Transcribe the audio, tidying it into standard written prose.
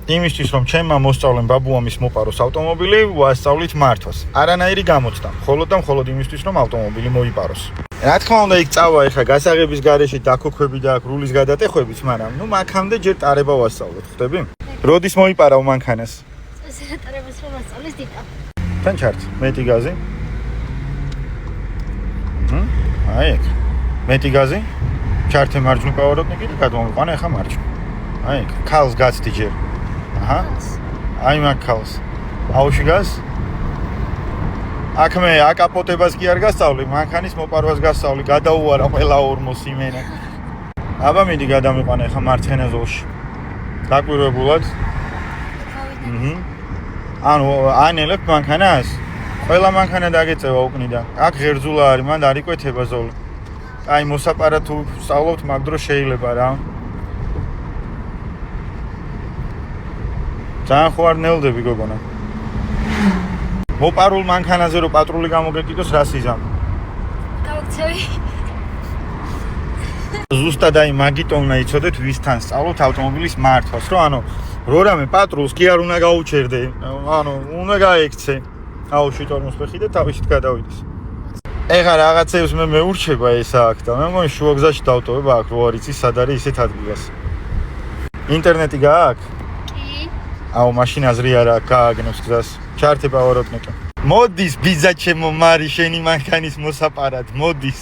იმისთვის რომ ჩემმა მოსწავლემ ბაბუამის მოპაროს ავტომობილი, ვასწავლით მართვას. არანაირი გამოცდა, მხოლოდ და მხოლოდ იმისთვის რომ ავტომობილი მოიპაროს. რა თქმა უნდა, იქ წავა ეხა გასაღების გარეშე დაქოქვები და რულის გადატეხვებიც, მაგრამ ნუ მანქანამდე ჯერ ტარება ვასწავლოთ, ხვდები? როდის მოიპარავ მანქანას? წესრიგად ტარებას რომ ვასწავლის დიტა. თან ჩართ, მეტი გაზი. აი ეგ. მეტი გაზი. ჩართე მარჯვნივ პოვაროტნიკი და გადმოვიყვანე ახლა მარჯვნივ. აი ეგ, ქალს გაცდი ჯერ. აჰა. აი მაგ ქალს. აუში გას. აქ მე აკაპოტებას კი არ გასწავლი, მანქანის მოპარვას გასწავლი, გადაუარა ყველა ორმოს იმენა. აბა მიდი გადამიყვანე ახლა მარცხენა ზოლში. დაკვირვებულად. ანუ ანელებ მანქანას? ყველა მანქანა დაგეწევა უკნიდან. აქ ღერძულა არის, მან არ იკვეთება ზოლი. აი მოსაპარა თუ სწავლობთ, მაგ დროს შეიძლება რა. ძალიან ხო არ ნელდები გოგონა. მოპარულ მანქანაზე რო პატრული გამოგეკიდოს, რა სიზამ? გავიქცევი. ზუსტად აი მაგიტომ უნდა იცოდეთ ვისთან სწავლობთ ავტომობილის მართვას, რომ ანუ რო რამე პატრულს კი არ უნდა გაუჩერდე, ანუ უნდა გაექცე. აუში ტორმოსფეხი და თავისით გადავიდეს. ეხლა რაღაცებს მე მეურჩება ესა აქ და მე მგონი შუა გზაში დავტოვებ აქ რო არ იცი სად არის ისეთ ადგილას. ინტერნეტი გააქვს? კი. აუ მაშინ აზრი არა აქვს გააგნოს გზას. ჩართე პავაროტნიკი. მოდის ბიძა ჩემო მარი შენი მანქანის მოსაპარად, მოდის.